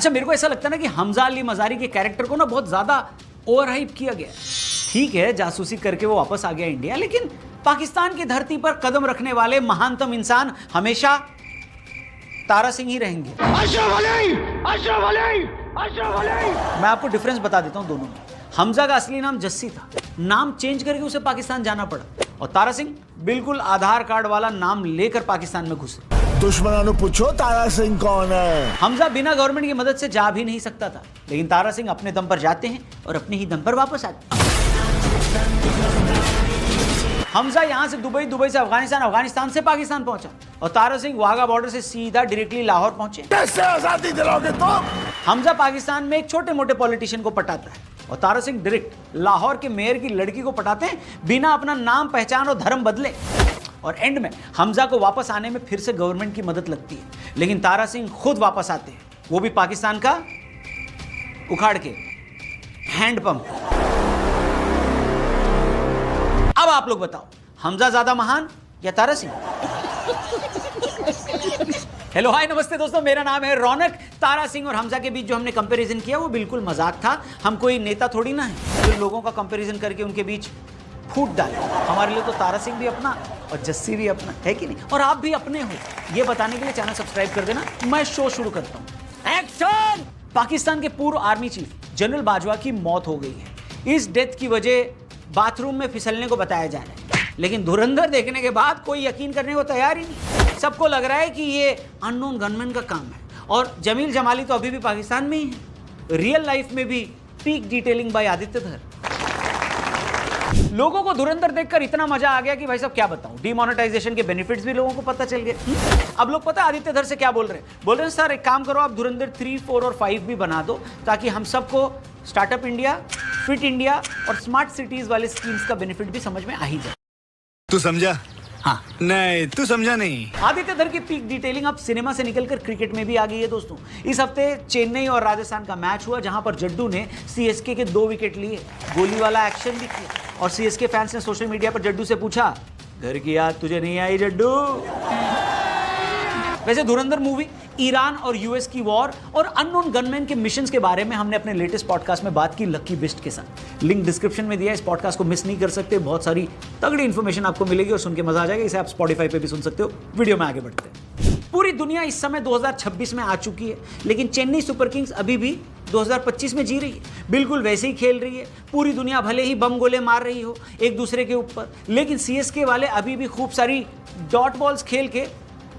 अच्छा, मेरे को ऐसा लगता है ना कि हमजा अली मजारी के कैरेक्टर को ना बहुत ज्यादा ओवर हाइप किया गया। ठीक है, जासूसी करके वो वापस आ गया इंडिया, लेकिन पाकिस्तान की धरती पर कदम रखने वाले महानतम इंसान हमेशा तारा सिंह ही रहेंगे। अशरफ अली, अशरफ अली, अशरफ अली। मैं आपको डिफरेंस बता देता हूं दोनों में। हमजा का असली नाम जस्सी था, नाम चेंज करके उसे पाकिस्तान जाना पड़ा, और तारा सिंह बिल्कुल आधार कार्ड वाला नाम लेकर पाकिस्तान में घुसे। दुश्मनों पूछो तारा सिंह कौन है। हमजा बिना गवर्नमेंट की मदद से जा भी नहीं सकता था, लेकिन तारा सिंह अपने दम पर जाते हैं और अपने ही दम पर वापस आते हैं। हमजा यहां से दुबई, दुबई से अफगानिस्तान, अफगानिस्तान से पाकिस्तान पहुंचा, और तारा सिंह वाघा बॉर्डर से सीधा डायरेक्टली लाहौर पहुंचे। कैसे आजादी दिलाओगे तुम? हमजा पाकिस्तान में एक छोटे मोटे पॉलिटिशियन को पटाता है, और तारा सिंह डायरेक्ट लाहौर के मेयर की लड़की को पटाते हैं, बिना अपना नाम, पहचान और धर्म बदले। और एंड में हमजा को वापस आने में फिर से गवर्नमेंट की मदद लगती है, लेकिन तारा सिंह खुद वापस आते हैं, वो भी पाकिस्तान का उखाड़ के हैंडपंप। अब आप लोग बताओ, हमजा ज्यादा महान या तारा सिंह? हेलो, हाय, नमस्ते दोस्तों, मेरा नाम है रौनक। तारा सिंह और हमजा के बीच जो हमने कंपैरिजन किया वो बिल्कुल मजाक था। हम कोई नेता थोड़ी ना है जो लोगों का कंपैरिजन करके उनके बीच फूट डाले। हमारे लिए तो तारा सिंह भी अपना और जस्सी भी अपना है कि नहीं, और आप भी अपने हो, ये बताने के लिए चैनल सब्सक्राइब कर देना। मैं शो शुरू करता हूं। एक्शन! पाकिस्तान के पूर्व आर्मी चीफ जनरल बाजवा की मौत हो गई है। इस डेथ की वजह बाथरूम में फिसलने को बताया जा रहा है, लेकिन धुरंधर देखने के बाद कोई यकीन करने को तैयार ही नहीं। सबको लग रहा है कि ये अननोन गनमैन का काम है, और जमील जमाली तो अभी भी पाकिस्तान में ही है। रियल लाइफ में भी पीक डिटेलिंग बाय आदित्य धर। लोगों को धुरंधर देखकर इतना मजा आ गया कि भाई साहब क्या बताऊं, डिमोनेटाइजेशन के बेनिफिट्स भी लोगों को पता चल गए। अब लोग पता है आदित्य धर से क्या बोल रहे हैं? बोल रहे हैं सर एक काम करो, आप धुरंधर 3, 4 और 5 भी बना दो, ताकि हम सबको स्टार्टअप इंडिया, फिट इंडिया और स्मार्ट सिटीज वाले स्कीम्स का बेनिफिट भी समझ में आ ही जाए। तू समझा? हाँ, नहीं तू समझा नहीं। आदित्य धर की पीक डिटेलिंग अब सिनेमा से निकलकर क्रिकेट में भी आ गई है दोस्तों। इस हफ्ते चेन्नई और राजस्थान का मैच हुआ, जहां पर जड्डू ने सीएसके के 2 विकेट लिए, गोली वाला एक्शन भी किया, और सीएसके फैंस ने सोशल मीडिया पर जड्डू से पूछा, घर की याद तुझे नहीं आई जड्डू? वैसे धुरंधर मूवी ईरान और यूएस की वॉर और अननोन गनमैन के मिशंस के बारे में हमने अपने लेटेस्ट पॉडकास्ट में बात की लकी बिस्ट के साथ। लिंक डिस्क्रिप्शन में दिया है, इस पॉडकास्ट को मिस नहीं कर सकते। बहुत सारी तगड़ी इन्फॉर्मेशन आपको मिलेगी और सुन के मजा आ जाएगा। इसे आप स्पॉटिफाई पे भी सुन सकते हो। वीडियो में आगे बढ़ते हैं। पूरी दुनिया इस समय 2026 में आ चुकी है, लेकिन चेन्नई सुपर किंग्स अभी भी 2025 में जी रही है। बिल्कुल वैसे ही खेल रही है। पूरी दुनिया भले ही बम गोले मार रही हो एक दूसरे के ऊपर, लेकिन सीएसके वाले अभी भी खूब सारी डॉट बॉल्स खेल के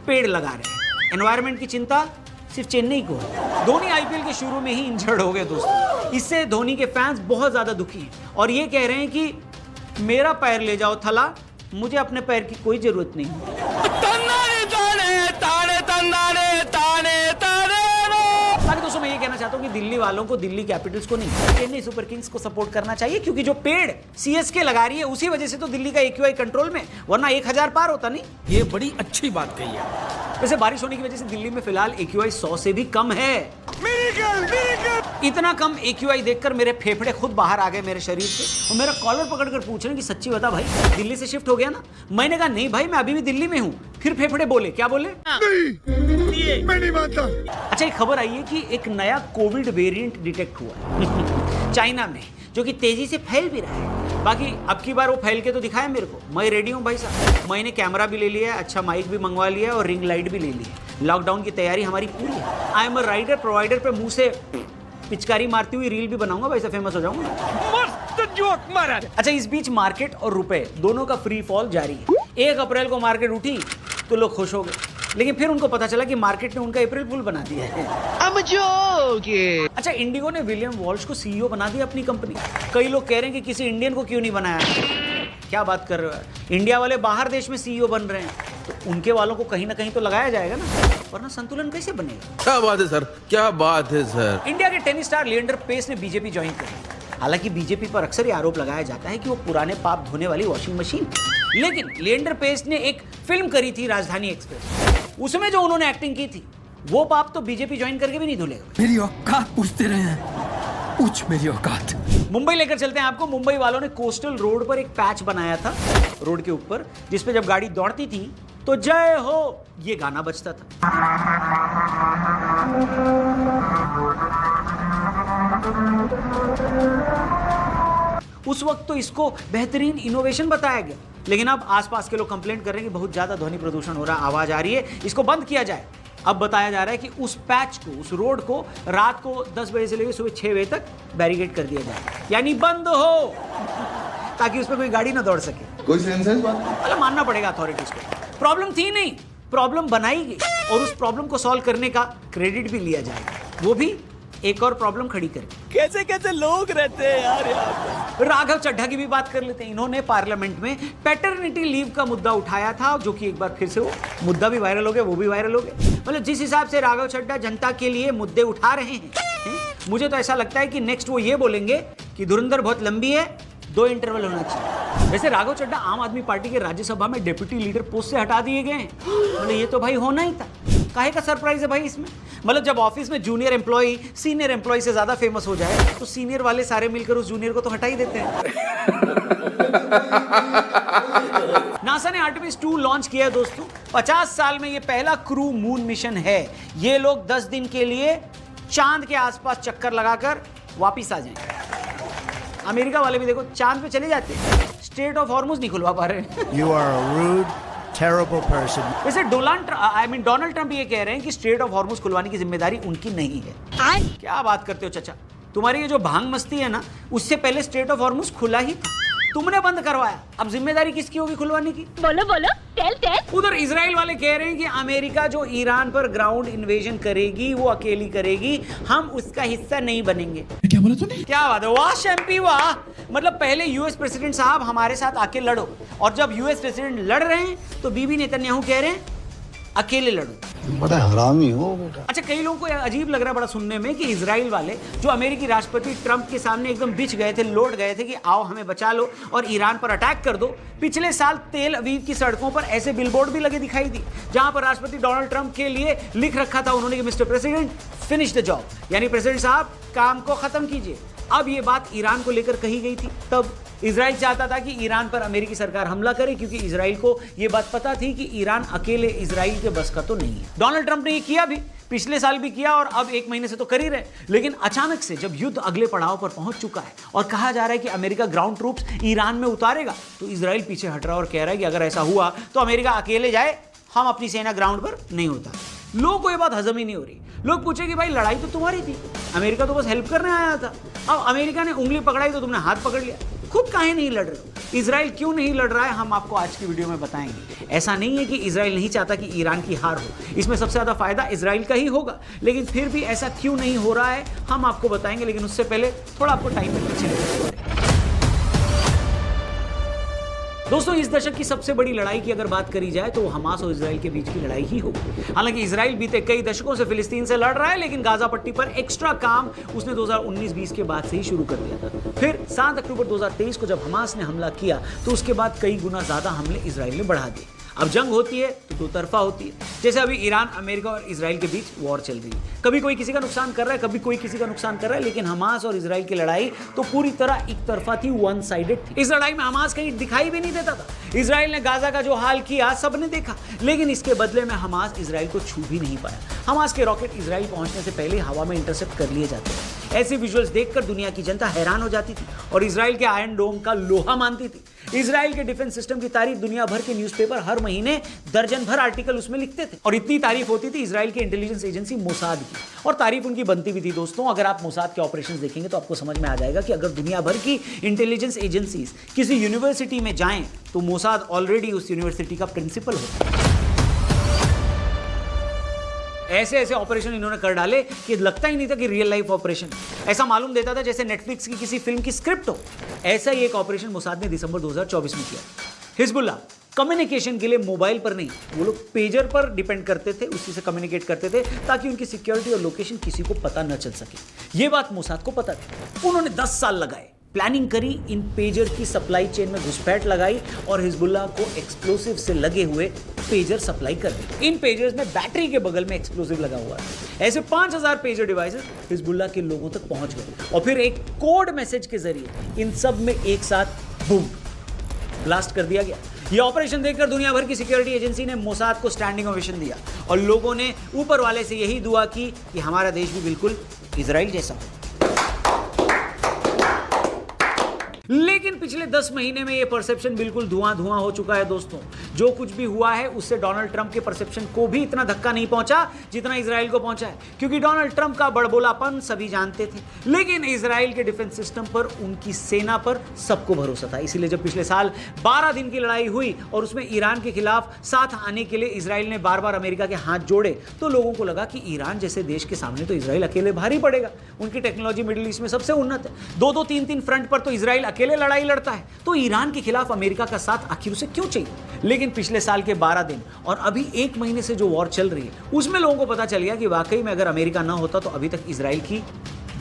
पेड़ लगा रहे हैं। एनवायरनमेंट की चिंता सिर्फ चेन्नई को है। धोनी आईपीएल के शुरू में ही इंजर्ड हो गए दोस्तों। इससे धोनी के फैंस बहुत ज्यादा दुखी हैं और ये कह रहे हैं कि मेरा पैर ले जाओ थला, मुझे अपने पैर की कोई जरूरत नहीं। बाकी दोस्तों मैं ये कहना चाहता हूँ कि दिल्ली वालों को, दिल्ली कैपिटल्स को नहीं, चेन्नई सुपर किंग्स को सपोर्ट करना चाहिए, क्योंकि जो पेड़ सीएसके लगा रही है उसी वजह से तो दिल्ली का एक्यूआई कंट्रोल में, वरना 1000 पार होता नहीं। ये बड़ी अच्छी बात कही है। वैसे बारिश होने की वजह से दिल्ली में फिलहाल एक्यूआई 100 से भी कम है। इतना कम एक्यूआई देखकर मेरे फेफड़े खुद बाहर आ गए मेरे शरीर से, और मेरा कॉलर पकड़कर पूछ रहे हैं कि सच्ची बता भाई दिल्ली से शिफ्ट हो गया ना? मैंने कहा नहीं भाई, मैं अभी भी दिल्ली में हूँ। फिर फेफड़े बोले, क्या बोले? नहीं, मैं नहीं मानता। अच्छा, एक खबर आई है कि एक नया कोविड वेरिएंट डिटेक्ट हुआ है चाइना में, जो कि तेजी से फैल भी रहा है। बाकी अब की बार वो फैल के तो दिखाया मेरे को, मैं रेडी हूँ भाई साहब। मैंने कैमरा भी ले लिया है, अच्छा माइक भी मंगवा लिया है और रिंग लाइट भी ले ली है। लॉकडाउन की तैयारी हमारी पूरी है। I am a rider provider पे मुंह से पिचकारी मारती हुई रील भी बनाऊंगा, वैसे फेमस हो जाऊंगा। मस्त जोक मारा। अच्छा, इस बीच मार्केट और रुपए दोनों का फ्री फॉल जारी है। 1 अप्रैल को मार्केट उठी तो लोग खुश हो गए, लेकिन फिर उनको पता चला कि मार्केट ने उनका अप्रैल फूल बना दिया है। अच्छा, इंडिगो ने विलियम वॉल्श को सीईओ बना दिया अपनी कंपनी। कई लोग कह रहे हैं कि किसी इंडियन को क्यों नहीं बनाया। क्या बात कर रहे हो? इंडिया वाले बाहर देश में सीईओ बन रहे हैं, तो उनके वालों को कहीं ना कहीं तो लगाया जाएगा ना, वरना संतुलन कैसे बनेगा? क्या बात है सर, क्या बात है सर। इंडिया के टेनिस स्टार लिएंडर पेस ने बीजेपी ज्वाइन कर ली। हालांकि बीजेपी पर अक्सर ये आरोप लगाया जाता है कि वो पुराने पाप धोने वाली वॉशिंग मशीन, लेकिन लिएंडर पेस ने एक फिल्म करी थी राजधानी एक्सप्रेस, उसमें जो उन्होंने एक्टिंग की थी वो पाप तो बीजेपी ज्वाइन करके भी नहीं धुलेगा। मेरी औकात पूछते रहे हैं, पूछ मेरी औकात। मुंबई लेकर चलते हैं आपको। मुंबई वालों ने कोस्टल रोड पर एक पैच बनाया था रोड के ऊपर, जिसपे जब गाड़ी दौड़ती थी तो जय हो ये गाना बजता था। उस वक्त तो इसको बेहतरीन इनोवेशन बताया गया, लेकिन अब आसपास के लोग कंप्लेंट कर रहे हैं कि बहुत ज्यादा ध्वनि प्रदूषण हो रहा है, आवाज आ रही है, इसको बंद किया जाए। अब बताया जा रहा है कि उस पैच को, उस रोड को रात को 10 बजे से लेकर सुबह 6 बजे तक बैरिकेड कर दिया जाए, यानी बंद हो, ताकि उस पर कोई गाड़ी ना दौड़ सके। कोई सेंस है इस बात में? मतलब मानना पड़ेगा अथॉरिटीज को। प्रॉब्लम थी नहीं, प्रॉब्लम बनाई गई और उस प्रॉब्लम को सॉल्व करने का क्रेडिट भी लिया जाएगा, वो भी एक और प्रॉब्लम खड़ी करके। कैसे कैसे लोग रहते हैं यार यहाँ पे। राघव चड्ढा की भी बात कर लेते हैं। इन्होंने पार्लियामेंट में पैटर्निटी लीव का मुद्दा उठाया था, जो कि एक बार फिर से वो मुद्दा भी वायरल हो गया, वो भी वायरल हो गया। मतलब जिस हिसाब से राघव चड्ढा जनता के लिए मुद्दे उठा रहे हैं, मुझे तो ऐसा लगता है कि नेक्स्ट वो ये बोलेंगे कि धुरंधर बहुत लंबी है, 2 इंटरवल होना चाहिए। वैसे राघव चड्ढा आम आदमी पार्टी के राज्यसभा में डिप्टी लीडर पोस्ट से हटा दिए गए हैं। मतलब ये तो भाई होना ही था। काहे का सरप्राइज है भाई इसमें? मतलब जब ऑफिस में जूनियर एम्प्लॉय सीनियर एम्प्लॉय से ज्यादा फेमस हो जाए तो सीनियर वाले सारे मिलकर उस जूनियर को तो हटा ही देते हैं। नासा ने आर्टेमिस 2 लॉन्च किया है दोस्तों। 50 साल में ये पहला क्रू मून मिशन है। ये लोग 10 दिन के लिए चांद के आसपास चक्कर लगाकर वापिस आ जाएंगे। अमेरिका वाले भी देखो चांद पे चले जाते हैं, स्ट्रेट ऑफ हॉर्मुज नहीं खुलवा पा रहे। You are a rude, terrible person. वैसे डोनाल्ड ट्रंप ये कह रहे हैं कि स्ट्रेट ऑफ हॉर्मुज खुलवाने की जिम्मेदारी उनकी नहीं है। क्या बात करते हो चाचा, तुम्हारी ये जो भांग मस्ती है ना, उससे पहले स्ट्रेट ऑफ हॉर्मुज खुला ही था, तुमने बंद करवाया। अब जिम्मेदारी किसकी होगी खुलवाने की? बोलो बोलो, टेल। उधर इजराइल वाले कह रहे हैं कि अमेरिका जो ईरान पर ग्राउंड इन्वेजन करेगी वो अकेली करेगी, हम उसका हिस्सा नहीं बनेंगे। क्या बोला तूने? क्या बात है, वाह शैम्पी वाह। मतलब पहले यूएस प्रेसिडेंट साहब हमारे साथ आके लड़ो, और जब यूएस प्रेसिडेंट लड़ रहे हैं तो बीबी नेतन्याहू कह रहे हैं अकेले लड़ो। बड़ा हरामी हो बेटा। अच्छा, कई लोगों को अजीब लग रहा है बड़ा सुनने में कि इजराइल वाले जो अमेरिकी राष्ट्रपति ट्रंप के सामने एकदम बिछ गए थे, लौट गए थे कि आओ हमें बचा लो और ईरान पर अटैक कर दो, पिछले साल तेल अवीव की सड़कों पर ऐसे बिलबोर्ड भी लगे दिखाई दी जहां पर राष्ट्रपति डोनाल्ड ट्रंप के लिए लिख रखा था उन्होंने कि mister president finish the job, यानी प्रेसिडेंट साहब काम को खत्म कीजिए। अब ये बात ईरान को लेकर कही गई थी। तब इजराइल चाहता था कि ईरान पर अमेरिकी सरकार हमला करे, क्योंकि इजराइल को यह बात पता थी कि ईरान अकेले इजराइल के बस का तो नहीं है। डोनाल्ड ट्रंप ने ये किया भी, पिछले साल भी किया और अब 1 महीने से तो कर ही रहे। लेकिन अचानक से जब युद्ध अगले पड़ाव पर पहुंच चुका है और कहा जा रहा है कि अमेरिका ग्राउंड ट्रूप्स ईरान में उतारेगा, तो इजराइल पीछे हट रहा है और कह रहा है कि अगर ऐसा हुआ तो अमेरिका अकेले जाए, हम अपनी सेना ग्राउंड पर नहीं होता। लोगों को ये बात हजम ही नहीं हो रही। लोग पूछे कि भाई लड़ाई तो तुम्हारी थी, अमेरिका तो बस हेल्प करने आया था, अब अमेरिका ने उंगली पकड़ाई तो तुमने हाथ पकड़ लिया, खुद काहे नहीं लड़ रहे हो? इजराइल क्यों नहीं लड़ रहा है, हम आपको आज की वीडियो में बताएंगे। ऐसा नहीं है कि इजराइल नहीं चाहता कि ईरान की हार हो, इसमें सबसे ज्यादा फायदा इजराइल का ही होगा, लेकिन फिर भी ऐसा क्यों नहीं हो रहा है हम आपको बताएंगे। लेकिन उससे पहले थोड़ा आपको टाइम में पीछे लेना पड़ेगा। दोस्तों, इस दशक की सबसे बड़ी लड़ाई की अगर बात करी जाए तो वो हमास और इजराइल के बीच की लड़ाई ही होगी। हालांकि इजराइल बीते कई दशकों से फिलिस्तीन से लड़ रहा है, लेकिन गाजा पट्टी पर एक्स्ट्रा काम उसने 2019-20 के बाद से ही शुरू कर दिया था। फिर 7 अक्टूबर 2023 को जब हमास ने हमला किया तो उसके बाद कई गुना ज्यादा हमले इजराइल ने बढ़ा दिए। अब जंग होती है तो दो तरफा होती है, जैसे अभी ईरान, अमेरिका और इजराइल के बीच वॉर चल रही है। कभी कोई किसी का नुकसान कर रहा है, कभी कोई किसी का नुकसान कर रहा है, लेकिन हमास और इजराइल की लड़ाई तो पूरी तरह एक तरफा थी, वन साइडेड थी। इस लड़ाई में हमास कहीं दिखाई भी नहीं देता था। इजराइल ने गाजा का जो हाल किया सबने देखा, लेकिन इसके बदले में हमास इजराइल को छू भी नहीं पाया। हमास के रॉकेट इजराइल पहुंचने से पहले हवा में इंटरसेप्ट कर लिए जाते थे। ऐसे विजुअल्स देखकर दुनिया की जनता हैरान हो जाती थी और इजराइल के आयरन डोम का लोहा मानती थी। इजराइल के डिफेंस सिस्टम की तारीफ दुनिया भर के न्यूज़पेपर हर महीने दर्जन भर आर्टिकल उसमें लिखते थे, और इतनी तारीफ होती थी इजराइल के इंटेलिजेंस एजेंसी मोसाद की, और तारीफ उनकी बनती भी थी। दोस्तों, अगर आप मोसाद के ऑपरेशंस देखेंगे तो आपको समझ में आ जाएगा कि अगर दुनिया भर की इंटेलिजेंस एजेंसीज किसी यूनिवर्सिटी में जाएं तो मोसाद ऑलरेडी उस यूनिवर्सिटी का प्रिंसिपल होता है। ऐसे ऐसे ऑपरेशन इन्होंने कर डाले कि लगता ही नहीं था कि रियल लाइफ ऑपरेशन, ऐसा मालूम देता था जैसे नेटफ्लिक्स की किसी फिल्म की स्क्रिप्ट हो। ऐसा ही एक ऑपरेशन मोसाद ने दिसंबर 2024 में किया। हिजबुल्लाह कम्युनिकेशन के लिए मोबाइल पर नहीं, वो लोग पेजर पर डिपेंड करते थे, उसी से कम्युनिकेट करते थे ताकि उनकी सिक्योरिटी और लोकेशन किसी को पता न चल सके। ये बात मोसाद को पता थी। उन्होंने 10 साल लगाए, प्लानिंग करी, इन पेजर की सप्लाई चेन में घुसपैठ लगाई और हिजबुल्लाह को एक्सप्लोसिव से लगे हुए पेजर सप्लाई कर दी। इन पेजर्स में बैटरी के बगल में एक्सप्लोसिव लगा हुआ है। ऐसे 5000 पेजर डिवाइसेस हिजबुल्लाह के लोगों तक पहुंच गए और फिर एक कोड मैसेज के जरिए इन सब में एक साथ बूम ब्लास्ट कर दिया गया। यह ऑपरेशन देखकर दुनिया भर की सिक्योरिटी एजेंसी ने मोसाद को स्टैंडिंग ओवेशन दिया और लोगों ने ऊपर वाले से यही दुआ की कि हमारा देश भी बिल्कुल इजराइल जैसा हो। लेकिन पिछले 10 महीने में यह परसेप्शन बिल्कुल धुआं धुआं हो चुका है दोस्तों। जो कुछ भी हुआ है उससे डोनाल्ड ट्रंप के परसेप्शन को भी इतना धक्का नहीं पहुंचा जितना इजराइल को पहुंचा है, क्योंकि डोनाल्ड ट्रंप का बड़बोलापन सभी जानते थे, लेकिन इजराइल के डिफेंस सिस्टम पर, उनकी सेना पर सबको भरोसा था। इसीलिए जब पिछले साल 12 दिन की लड़ाई हुई और उसमें ईरान के खिलाफ साथ आने के लिए इजराइल ने बार बार अमेरिका के हाथ जोड़े, तो लोगों को लगा कि ईरान जैसे देश के सामने तो इजराइल अकेले भारी पड़ेगा। उनकी टेक्नोलॉजी मिडिल ईस्ट में सबसे उन्नत है, 2-2, 3-3 फ्रंट पर तो इजराइल अकेले लड़ाई लड़ता है, तो ईरान के खिलाफ अमेरिका का साथ आखिर उसे क्यों चाहिए। लेकिन पिछले साल के 12 दिन और अभी 1 महीने से जो वॉर चल रही है उसमें लोगों को पता चल गया कि वाकई में अगर अमेरिका ना होता तो अभी तक इजराइल की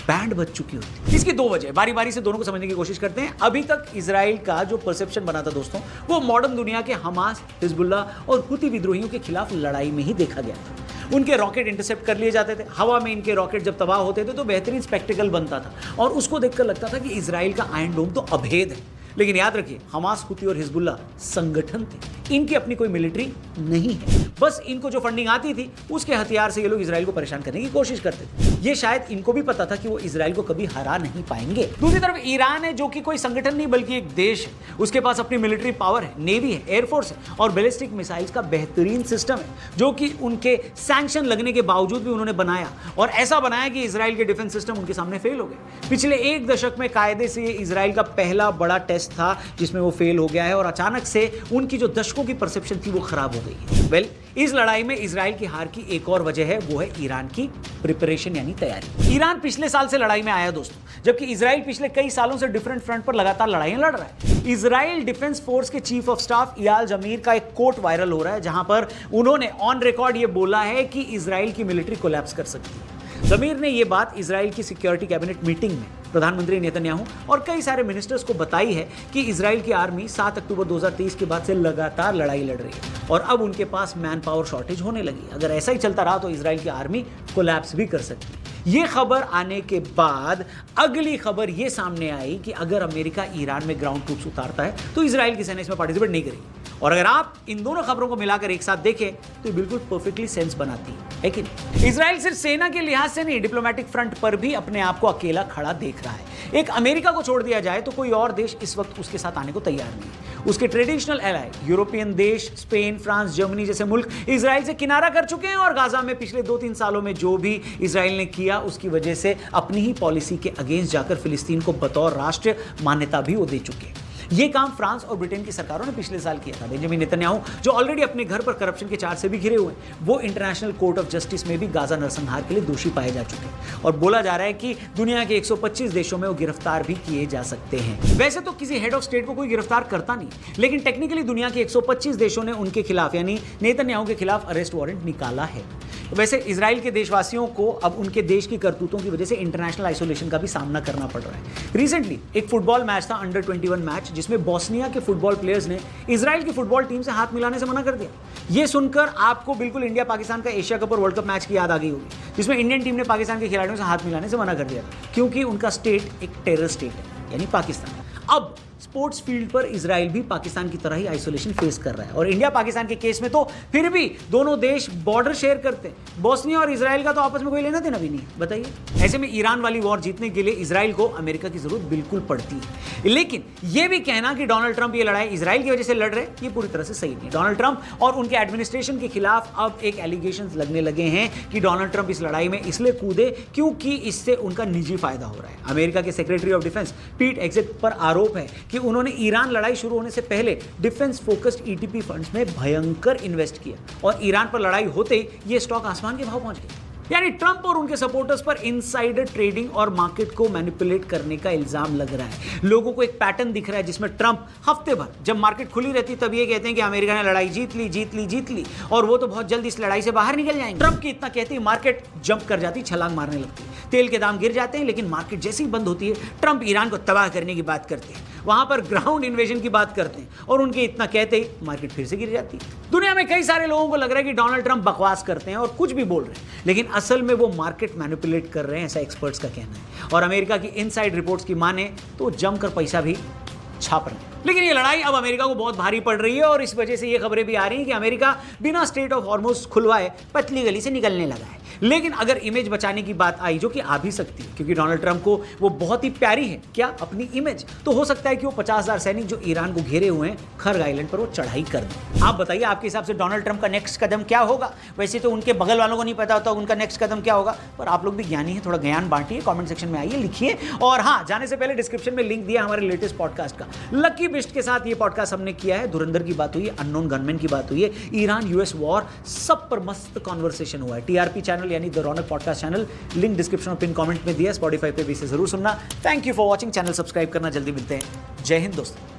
बैंड बज चुकी होती। इसकी 2 वजह, बारी बारी से दोनों को समझने की कोशिश करते हैं। अभी तक इजराइल का जो परसेप्शन बना था दोस्तों, वो मॉडर्न दुनिया के हमास, हिजबुल्ला और हुती विद्रोहियों के खिलाफ लड़ाई में ही देखा गया था। उनके रॉकेट इंटरसेप्ट कर लिए जाते थे, हवा में इनके रॉकेट जब तबाह होते थे तो बेहतरीन स्पेक्टिकल बनता था और उसको देखकर लगता था कि इजराइल का आयरन डोम तो अभेद है। लेकिन याद रखिए, हमास, हुती और हिजबुल्ला संगठन थे, इनकी अपनी कोई मिलिट्री नहीं है। बस इनको जो फंडिंग आती थी उसके हथियार से ये लोग इजराइल को परेशान करने की कोशिश करते थे। ये शायद इनको भी पता था कि वो इजराइल को कभी हरा नहीं पाएंगे। दूसरी तरफ ईरान है, जो कि कोई संगठन नहीं बल्कि एक देश है। उसके पास अपनी मिलिट्री पावर है, नेवी है, एयरफोर्स है और बैलिस्टिक मिसाइल्स का बेहतरीन सिस्टम है, जो कि उनके सैंक्शन लगने के बावजूद भी उन्होंने बनाया और ऐसा बनाया कि इजराइल के डिफेंस सिस्टम उनके सामने फेल हो गए। पिछले 1 दशक में कायदे से इजराइल का पहला बड़ा टेस्ट था जिसमें वो फेल हो गया है और अचानक से उनकी जो दशकों की परसेप्शन थी वो खराब हो गई है। वेल, इस लड़ाई में इजराइल की हार की एक और वजह है, वो है ईरान की प्रिपरेशन यानी तैयारी। ईरान पिछले साल से लड़ाई में आया दोस्तों, जबकि इजराइल पिछले कई सालों से डिफरेंट फ्रंट पर लगातार लड़ाइयां लड़ रहा है। इजराइल डिफेंस फोर्स के चीफ ऑफ स्टाफ इयाल जमीर का एक कोट वायरल हो रहा है, जहां पर उन्होंने ऑन रिकॉर्ड ये बोला है कि इजराइल की मिलिट्री कोलैप्स कर सकती है। जमीर ने यह बात इजराइल की सिक्योरिटी कैबिनेट मीटिंग में प्रधानमंत्री नेतन्याहू और कई सारे मिनिस्टर्स को बताई है कि इजराइल की आर्मी 7 अक्टूबर 2023 के बाद से लगातार लड़ाई लड़ रही है और अब उनके पास मैन पावर शॉर्टेज होने लगी। अगर ऐसा ही चलता रहा तो इजराइल की आर्मी कोलैप्स भी कर सकती है। ये खबर आने के बाद अगली खबर ये सामने आई कि अगर अमेरिका ईरान में ग्राउंड ट्रूप्स उतारता है तो इजराइल की सेना इसमें पार्टिसिपेट नहीं करेगी। और अगर आप इन दोनों खबरों को मिलाकर एक साथ देखें तो बिल्कुल परफेक्टली सेंस बनाती है कि नहीं? इजराइल सिर्फ सेना के लिहाज से नहीं, डिप्लोमेटिक फ्रंट पर भी अपने आप को अकेला खड़ा देख रहा है। एक अमेरिका को छोड़ दिया जाए तो कोई और देश इस वक्त उसके साथ आने को तैयार नहीं। उसके ट्रेडिशनल एलाय यूरोपियन देश, स्पेन, फ्रांस, जर्मनी जैसे मुल्क इजराइल से किनारा कर चुके हैं और गाजा में पिछले 2-3 सालों में जो भी इजराइल ने किया उसकी वजह से अपनी ही पॉलिसी के अगेंस्ट जाकर फिलिस्तीन को बतौर राष्ट्र मान्यता भी वो दे चुके हैं। ये काम फ्रांस और ब्रिटेन की सरकारों ने पिछले साल किया था। बेंजामिन नेतन्याहू, जो ऑलरेडी अपने घर पर करप्शन के चार्ज से भी घिरे हुए हैं, वो इंटरनेशनल कोर्ट ऑफ जस्टिस में भी गाजा नरसंहार के लिए दोषी पाए जा चुके हैं और बोला जा रहा है कि दुनिया के 125 देशों में वो गिरफ्तार भी किए जा सकते हैं। वैसे तो किसी हेड ऑफ स्टेट को कोई गिरफ्तार करता नहीं, लेकिन टेक्निकली दुनिया के 125 देशों ने उनके खिलाफ यानी नेतन्याहू के खिलाफ अरेस्ट वारंट निकाला है। वैसे इजराइल के देशवासियों को अब उनके देश की करतूतों की वजह से इंटरनेशनल आइसोलेशन का भी सामना करना पड़ रहा है। रिसेंटली एक फुटबॉल मैच था, अंडर 21 मैच, जिसमें बोस्निया के फुटबॉल प्लेयर्स ने इजराइल की फुटबॉल टीम से हाथ मिलाने से मना कर दिया। यह सुनकर आपको बिल्कुल इंडिया पाकिस्तान का एशिया कप और वर्ल्ड कप मैच की याद आ गई होगी, जिसमें इंडियन टीम ने पाकिस्तान के खिलाड़ियों से हाथ मिलाने से मना कर दिया क्योंकि उनका स्टेट एक टेरर स्टेट है यानी पाकिस्तान। अब स्पोर्ट्स फील्ड पर इजराइल भी पाकिस्तान की तरह ही आइसोलेशन फेस कर रहा है और इंडिया पाकिस्तान के केस में तो फिर भी दोनों देश बॉर्डर शेयर करते हैं। बोस्निया और इजराइल का तो आपस में कोई लेना देना भी नहीं, बताइए। ऐसे में ईरान वाली वॉर जीतने के लिए इजराइल को अमेरिका की जरूरत बिल्कुल पड़ती है। लेकिन यह भी कहना कि डोनाल्ड ट्रंप ये लड़ाई इजराइल की वजह से लड़ रहे, ये पूरी तरह से सही नहीं। डोनाल्ड ट्रंप और उनके एडमिनिस्ट्रेशन के खिलाफ अब एक एलिगेशन लगने लगे हैं कि डोनाल्ड ट्रंप इस लड़ाई में इसलिए कूदे क्योंकि इससे उनका निजी फायदा हो रहा है। अमेरिका के secretary of defence Pete Hegseth पर आरोप है कि उन्होंने ईरान लड़ाई शुरू होने से पहले डिफेंस फोकस्ड ईटीपी फंड्स में भयंकर इन्वेस्ट किया और ईरान पर लड़ाई होते ही ये स्टॉक आसमान के भाव पहुंच गए। यानी ट्रंप और उनके सपोर्टर्स पर इनसाइडर ट्रेडिंग और मार्केट को मैनिपुलेट करने का इल्जाम लग रहा है। लोगों को एक पैटर्न दिख रहा है जिसमें ट्रंप हफ्ते भर जब मार्केट खुली रहती तब ये कहते हैं कि अमेरिका ने लड़ाई जीत ली और वो तो बहुत जल्द इस लड़ाई से बाहर निकल जाएंगे। ट्रंप की इतना कहते ही मार्केट जंप कर जाती, छलांग मारने लगती, तेल के दाम गिर जाते हैं, लेकिन मार्केट जैसे ही बंद होती है ट्रंप ईरान को तबाह करने की बात करते हैं, वहां पर ग्राउंड इन्वेजन की बात करते हैं और उनके इतना कहते ही मार्केट फिर से गिर जाती है। दुनिया में कई सारे लोगों को लग रहा है कि डोनाल्ड ट्रंप बकवास करते हैं और कुछ भी बोल रहे हैं, लेकिन असल में वो मार्केट मैनिपुलेट कर रहे हैं, ऐसा एक्सपर्ट्स का कहना है। और अमेरिका की इनसाइड रिपोर्ट्स की माने तो जमकर पैसा भी छाप रहे हैं। लेकिन ये लड़ाई अब अमेरिका को बहुत भारी पड़ रही है और इस वजह से ये खबरें भी आ रही हैं कि अमेरिका बिना स्ट्रेट ऑफ हॉर्मुज़ खुलवाए पतली गली से निकलने लगा है। लेकिन अगर इमेज बचाने की बात आई, जो कि आ भी सकती है क्योंकि डोनाल्ड ट्रंप को वो बहुत ही प्यारी है क्या, अपनी इमेज, तो हो सकता है कि वो 50,000 सैनिक जो ईरान को घेरे हुए हैं खर्ग आइलैंड पर वो चढ़ाई कर दें। आप बताइए आपके हिसाब से डोनाल्ड ट्रंप का नेक्स्ट कदम क्या होगा? वैसे तो उनके बगल वालों को नहीं पता होता उनका नेक्स्ट कदम क्या होगा, पर आप लोग भी ज्ञानी हैं, थोड़ा ज्ञान बांटिए, कमेंट सेक्शन में आइए, लिखिए। और हाँ, जाने से पहले डिस्क्रिप्शन में लिंक दिया हमारे लेटेस्ट पॉडकास्ट का। लकी बिस्ट के साथ ये पॉडकास्ट हमने किया है। धुरंधर की बात हुई है, अननोन गनमैन की बात हुई है, ईरान यूएस वॉर, सब पर मस्त कॉन्वर्सेशन हुआ है। टीआरपी चैनल यानी the Raunak podcast channel, link description और पिन कमेंट में दिया। स्पॉटिफाई पे भी इसे जरूर सुनना। Thank you for watching, channel subscribe करना। जल्दी मिलते हैं। जय हिंद दोस्तों।